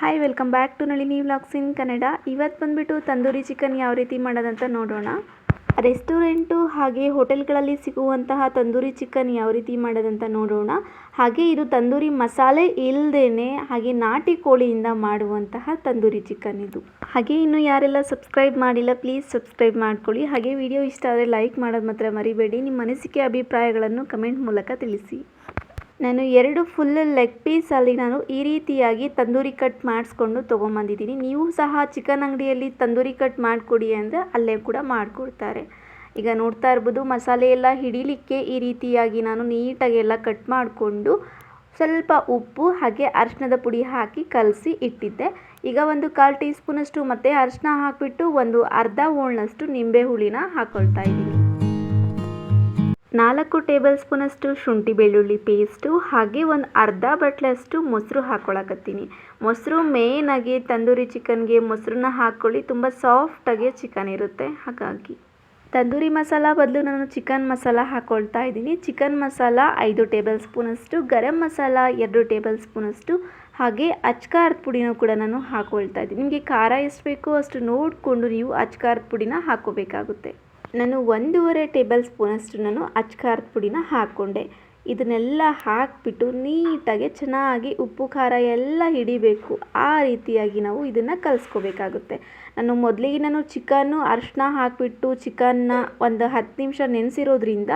Hi welcome back to Nalini vlogs in Kannada. ಇವತ್ತು ಬಂದುಬಿಟ್ಟು tandoori chicken ಯಾವ ರೀತಿ ಮಾಡೋದಂತ ನೋಡೋಣ. ರೆಸ್ಟೋರೆಂಟು ಹಾಗೆ ಹೋಟೆಲ್ಗಳಲ್ಲಿ ಸಿಗುವಂತಹ ತಂದೂರಿ ಚಿಕನ್ ಯಾವ ರೀತಿ ಮಾಡೋದಂತ ನೋಡೋಣ. ಹಾಗೆ ಇದು ತಂದೂರಿ ಮಸಾಲೆ ಇಲ್ಲದೇ ಹಾಗೆ ನಾಟಿ ಕೋಳಿಯಿಂದ ಮಾಡುವಂತಹ ತಂದೂರಿ ಚಿಕನ್ ಇದು. ಹಾಗೆ ಇನ್ನು ಯಾರೆಲ್ಲ ಸಬ್ಸ್ಕ್ರೈಬ್ ಮಾಡಿಲ್ಲ ಪ್ಲೀಸ್ ಸಬ್ಸ್ಕ್ರೈಬ್ ಮಾಡ್ಕೊಳ್ಳಿ. ಹಾಗೆ ವಿಡಿಯೋ ಇಷ್ಟ ಆದರೆ ಲೈಕ್ ಮಾಡೋದು ಮಾತ್ರ ಮರಿಬೇಡಿ. ನಿಮ್ಮ ಅನಿಸಿಕೆ ಅಭಿಪ್ರಾಯಗಳನ್ನು ಕಮೆಂಟ್ ಮೂಲಕ ತಿಳಿಸಿ. ನಾನು 2 ಫುಲ್ ಲೆಗ್ ಪೀಸಲ್ಲಿ ನಾನು ಈ ರೀತಿಯಾಗಿ ತಂದೂರಿ ಕಟ್ ಮಾಡಿಸ್ಕೊಂಡು ತೊಗೊಂಬಂದಿದ್ದೀನಿ. ನೀವು ಸಹ ಚಿಕನ್ ಅಂಗಡಿಯಲ್ಲಿ ತಂದೂರಿ ಕಟ್ ಮಾಡಿಕೊಡಿ ಅಂದರೆ ಅಲ್ಲೇ ಕೂಡ ಮಾಡಿಕೊಡ್ತಾರೆ. ಈಗ ನೋಡ್ತಾ ಇರ್ಬೋದು ಮಸಾಲೆ ಎಲ್ಲ ಹಿಡಿಲಿಕ್ಕೆ ಈ ರೀತಿಯಾಗಿ ನಾನು ನೀಟಾಗಿ ಎಲ್ಲ ಕಟ್ ಮಾಡಿಕೊಂಡು ಸ್ವಲ್ಪ ಉಪ್ಪು ಹಾಗೆ ಅರಿಶಿಣದ ಪುಡಿ ಹಾಕಿ ಕಲಸಿ ಇಟ್ಟಿದ್ದೆ. ಈಗ ಒಂದು 1/4 ಟೀ ಸ್ಪೂನಷ್ಟು ಮತ್ತು ಅರಿಶಿಣ ಹಾಕಿಬಿಟ್ಟು ಒಂದು ಅರ್ಧ ಹೋಳನಷ್ಟು ನಿಂಬೆ ಹುಳಿನ ಹಾಕ್ಕೊಳ್ತಾ ಇದ್ದೀನಿ. 4 ಟೇಬಲ್ ಸ್ಪೂನಷ್ಟು ಶುಂಠಿ ಬೆಳ್ಳುಳ್ಳಿ ಪೇಸ್ಟು ಹಾಗೆ ಒಂದು ಅರ್ಧ ಬಟ್ಲಷ್ಟು ಮೊಸರು ಹಾಕ್ಕೊಳಕತ್ತೀನಿ. ಮೊಸರು ಮೇಯ್ನಾಗಿ ತಂದೂರಿ ಚಿಕನ್ಗೆ ಮೊಸರನ್ನ ಹಾಕ್ಕೊಳ್ಳಿ, ತುಂಬ ಸಾಫ್ಟಾಗಿ ಚಿಕನ್ ಇರುತ್ತೆ. ಹಾಗಾಗಿ ತಂದೂರಿ ಮಸಾಲ ಬದಲು ನಾನು ಚಿಕನ್ ಮಸಾಲ ಹಾಕ್ಕೊಳ್ತಾ ಇದ್ದೀನಿ. ಚಿಕನ್ ಮಸಾಲ 5 ಟೇಬಲ್ ಸ್ಪೂನಷ್ಟು, ಗರಂ ಮಸಾಲ 2 ಟೇಬಲ್ ಸ್ಪೂನಷ್ಟು ಹಾಗೆ ಅಚ್ಕಾರದ ಪುಡಿನೂ ಕೂಡ ನಾನು ಹಾಕ್ಕೊಳ್ತಾ ಇದ್ದೀನಿ. ನಿಮಗೆ ಖಾರ ಎಷ್ಟು ಬೇಕೋ ಅಷ್ಟು ನೋಡಿಕೊಂಡು ನೀವು ಅಚ್ಕಾರದ ಪುಡಿನ ಹಾಕ್ಕೋಬೇಕಾಗುತ್ತೆ. ನಾನು 1.5 ಟೇಬಲ್ ಸ್ಪೂನಷ್ಟು ನಾನು ಅಚ್ಕಾರದ ಪುಡಿನ ಹಾಕ್ಕೊಂಡೆ. ಇದನ್ನೆಲ್ಲ ಹಾಕಿಬಿಟ್ಟು ನೀಟಾಗಿ ಚೆನ್ನಾಗಿ ಉಪ್ಪು ಖಾರ ಎಲ್ಲ ಹಿಡಿಬೇಕು. ಆ ರೀತಿಯಾಗಿ ನಾವು ಇದನ್ನು ಕಲಿಸ್ಕೋಬೇಕಾಗುತ್ತೆ. ನಾನು ಚಿಕನ್ನು ಅರಿಶಿನ ಹಾಕಿಬಿಟ್ಟು ಚಿಕನ್ನ ಒಂದು 10 ನಿಮಿಷ ನೆನೆಸಿರೋದ್ರಿಂದ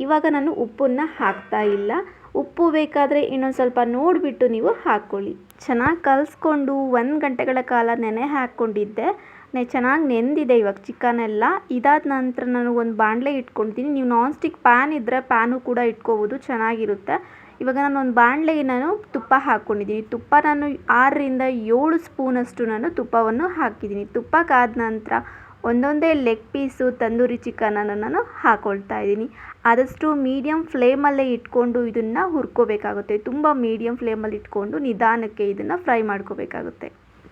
ಇವಾಗ ನಾನು ಉಪ್ಪನ್ನು ಹಾಕ್ತಾ ಇಲ್ಲ. ಉಪ್ಪು ಬೇಕಾದರೆ ಇನ್ನೊಂದು ಸ್ವಲ್ಪ ನೋಡಿಬಿಟ್ಟು ನೀವು ಹಾಕ್ಕೊಳ್ಳಿ. ಚೆನ್ನಾಗಿ ಕಲಿಸ್ಕೊಂಡು 1 ಗಂಟೆಗಳ ಕಾಲ ನೆನೆ ಹಾಕ್ಕೊಂಡಿದ್ದೆ. ಚೆನ್ನಾಗಿ ನೆಂದಿದೆ ಇವಾಗ ಚಿಕನ್ ಎಲ್ಲ. ಇದಾದ ನಂತರ ನಾನು ಒಂದು ಬಾಣಲೆ ಇಟ್ಕೊಳ್ತೀನಿ. ನೀವು ನಾನ್ ಸ್ಟಿಕ್ ಪ್ಯಾನ್ ಇದ್ದರೆ ಪ್ಯಾನು ಕೂಡ ಇಟ್ಕೋಬೋದು, ಚೆನ್ನಾಗಿರುತ್ತೆ. ಇವಾಗ ನಾನು ಒಂದು ಬಾಣಲೆಗೆ ನಾನು ತುಪ್ಪ ಹಾಕ್ಕೊಂಡಿದ್ದೀನಿ. ತುಪ್ಪ ನಾನು 6ರಿಂದ 7 ಸ್ಪೂನಷ್ಟು ನಾನು ತುಪ್ಪವನ್ನು ಹಾಕಿದ್ದೀನಿ. ತುಪ್ಪಕ್ಕಾದ ನಂತರ ಒಂದೊಂದೇ ಲೆಗ್ ಪೀಸು ತಂದೂರಿ ಚಿಕನನ್ನು ನಾನು ಹಾಕ್ಕೊಳ್ತಾ ಇದ್ದೀನಿ. ಆದಷ್ಟು ಮೀಡಿಯಮ್ ಫ್ಲೇಮಲ್ಲೇ ಇಟ್ಕೊಂಡು ಇದನ್ನು ಹುರ್ಕೋಬೇಕಾಗುತ್ತೆ. ತುಂಬ ಮೀಡಿಯಮ್ ಫ್ಲೇಮಲ್ಲಿ ಇಟ್ಕೊಂಡು ನಿಧಾನಕ್ಕೆ ಇದನ್ನು ಫ್ರೈ ಮಾಡ್ಕೋಬೇಕಾಗುತ್ತೆ.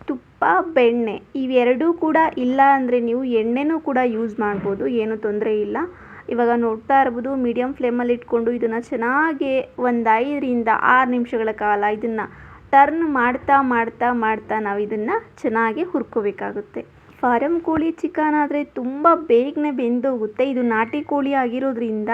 ತುಪ್ಪ ಬೆಣ್ಣೆ ಇವೆರಡೂ ಕೂಡ ಇಲ್ಲ ಅಂದರೆ ನೀವು ಎಣ್ಣೆನೂ ಕೂಡ ಯೂಸ್ ಮಾಡ್ಬೋದು, ಏನೂ ತೊಂದರೆ ಇಲ್ಲ. ಇವಾಗ ನೋಡ್ತಾ ಇರ್ಬೋದು ಮೀಡಿಯಮ್ ಫ್ಲೇಮಲ್ಲಿ ಇಟ್ಕೊಂಡು ಇದನ್ನು ಚೆನ್ನಾಗಿ ಒಂದು 5ರಿಂದ 6 ನಿಮಿಷಗಳ ಕಾಲ ಇದನ್ನು ಟರ್ನ್ ಮಾಡ್ತಾ ಮಾಡ್ತಾ ಮಾಡ್ತಾ ನಾವು ಇದನ್ನು ಚೆನ್ನಾಗಿ ಹುರ್ಕೋಬೇಕಾಗುತ್ತೆ. ಫಾರಂ ಕೋಳಿ ಚಿಕನ್ ಆದರೆ ತುಂಬ ಬೇಗನೆ ಬೆಂದೋಗುತ್ತೆ. ಇದು ನಾಟಿ ಕೋಳಿ ಆಗಿರೋದ್ರಿಂದ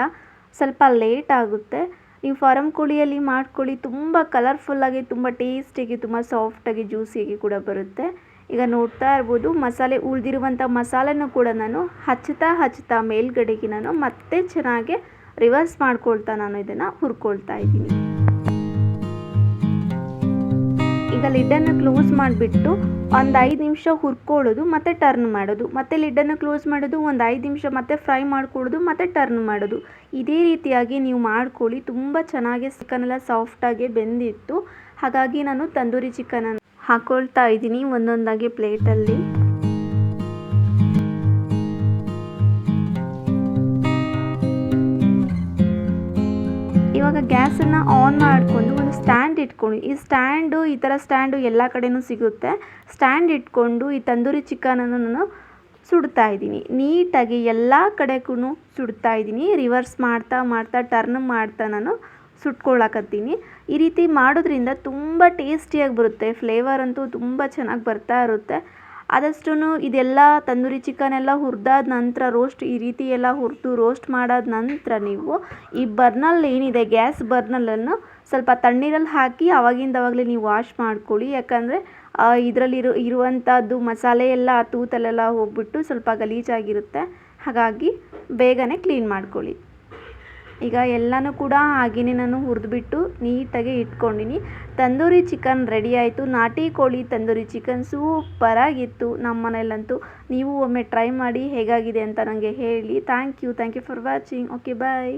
ಸ್ವಲ್ಪ ಲೇಟ್ ಆಗುತ್ತೆ. ನೀವು ಫಾರಂ ಕೋಳಿಯಲ್ಲಿ ಮಾಡ್ಕೊಳ್ಳಿ, ತುಂಬ ಕಲರ್ಫುಲ್ಲಾಗಿ ತುಂಬ ಟೇಸ್ಟಿಯಾಗಿ ತುಂಬ ಸಾಫ್ಟಾಗಿ ಜ್ಯೂಸಿಯಾಗಿ ಕೂಡ ಬರುತ್ತೆ. ಈಗ ನೋಡ್ತಾ ಇರ್ಬೋದು ಮಸಾಲೆ ಉಳಿದಿರುವಂಥ ಮಸಾಲೆನೂ ಕೂಡ ನಾನು ಹಚ್ಚುತ್ತಾ ಮೇಲ್ಗಡೆಗೆ ನಾನು ಮತ್ತೆ ಚೆನ್ನಾಗಿ ರಿವರ್ಸ್ ಮಾಡ್ಕೊಳ್ತಾ ನಾನು ಇದನ್ನು ಹುರ್ಕೊಳ್ತಾ ಇದ್ದೀನಿ. ಈಗ ಲಿಡ್ಡನ್ನು ಕ್ಲೋಸ್ ಮಾಡಿಬಿಟ್ಟು ಒಂದು 5 ನಿಮಿಷ ಹುರ್ಕೊಳ್ಳೋದು ಮತ್ತು ಟರ್ನ್ ಮಾಡೋದು, ಮತ್ತು ಲಿಡ್ಡನ್ನು ಕ್ಲೋಸ್ ಮಾಡೋದು, ಒಂದು 5 ನಿಮಿಷ ಮತ್ತೆ ಫ್ರೈ ಮಾಡ್ಕೊಳ್ಳೋದು ಮತ್ತು ಟರ್ನ್ ಮಾಡೋದು. ಇದೇ ರೀತಿಯಾಗಿ ನೀವು ಮಾಡ್ಕೊಳ್ಳಿ. ತುಂಬ ಚೆನ್ನಾಗಿ ಚಿಕನೆಲ್ಲ ಸಾಫ್ಟಾಗಿ ಬೆಂದಿತ್ತು. ಹಾಗಾಗಿ ನಾನು ತಂದೂರಿ ಚಿಕನನ್ನು ಹಾಕ್ಕೊಳ್ತಾ ಇದ್ದೀನಿ ಒಂದೊಂದಾಗಿ ಪ್ಲೇಟಲ್ಲಿ. ಇವಾಗ ಗ್ಯಾಸನ್ನು ಆನ್ ಮಾಡಿಕೊಂಡು ಒಂದು ಸ್ಟ್ಯಾಂಡ್ ಇಟ್ಕೊಂಡು, ಈ ಥರ ಸ್ಟ್ಯಾಂಡು ಎಲ್ಲ ಕಡೆಯೂ ಸಿಗುತ್ತೆ. ಸ್ಟ್ಯಾಂಡ್ ಇಟ್ಕೊಂಡು ಈ ತಂದೂರಿ ಚಿಕನನ್ನು ನಾನು ಸುಡ್ತಾ ಇದ್ದೀನಿ. ನೀಟಾಗಿ ಎಲ್ಲ ಕಡೆಗೂ ಸುಡ್ತಾ ಇದ್ದೀನಿ. ರಿವರ್ಸ್ ಮಾಡ್ತಾ ಮಾಡ್ತಾ ಟರ್ನ್ ಮಾಡ್ತಾ ನಾನು ಸುಟ್ಕೊಳ್ಳಕತ್ತೀನಿ. ಈ ರೀತಿ ಮಾಡೋದ್ರಿಂದ ತುಂಬ ಟೇಸ್ಟಿಯಾಗಿ ಬರುತ್ತೆ. ಫ್ಲೇವರ್ ಅಂತೂ ತುಂಬ ಚೆನ್ನಾಗಿ ಬರ್ತಾ ಇರುತ್ತೆ. ಆದಷ್ಟು ಇದೆಲ್ಲ ತಂದೂರಿ ಚಿಕನ್ ಎಲ್ಲ ಹುರಿದಾದ ನಂತರ ಈ ರೀತಿ ಎಲ್ಲ ಹುರಿದು ರೋಸ್ಟ್ ಮಾಡಾದ ನಂತರ ನೀವು ಈ ಬರ್ನಲ್ಲಿ ಏನಿದೆ ಗ್ಯಾಸ್ ಬರ್ನಲನ್ನು ಸ್ವಲ್ಪ ತಣ್ಣೀರಲ್ಲಿ ಹಾಕಿ ಆವಾಗಿಂದವಾಗಲೇ ನೀವು ವಾಶ್ ಮಾಡ್ಕೊಳ್ಳಿ. ಯಾಕಂದರೆ ಇದರಲ್ಲಿ ಇರುವಂಥದ್ದು ಮಸಾಲೆ ಎಲ್ಲ ತೂತಲ್ಲೆಲ್ಲ ಹೋಗ್ಬಿಟ್ಟು ಸ್ವಲ್ಪ ಗಲೀಜಾಗಿರುತ್ತೆ. ಹಾಗಾಗಿ ಬೇಗನೆ ಕ್ಲೀನ್ ಮಾಡ್ಕೊಳ್ಳಿ. ಈಗ ಎಲ್ಲನೂ ಕೂಡ ಹಾಗೆಯೇ ನಾನು ಹುರಿದ್ಬಿಟ್ಟು ನೀಟಾಗಿ ಇಟ್ಕೊಂಡಿನಿ. ತಂದೂರಿ ಚಿಕನ್ ರೆಡಿ ಆಯಿತು. ನಾಟಿ ಕೋಳಿ ತಂದೂರಿ ಚಿಕನ್ ಸೂಪರಾಗಿತ್ತು. ನಮ್ಮ ಮನೆಯಲ್ಲಂತೂ ನೀವು ಒಮ್ಮೆ ಟ್ರೈ ಮಾಡಿ ಹೇಗಾಗಿದೆ ಅಂತ ನನಗೆ ಹೇಳಿ. Thank you for watching. Okay bye.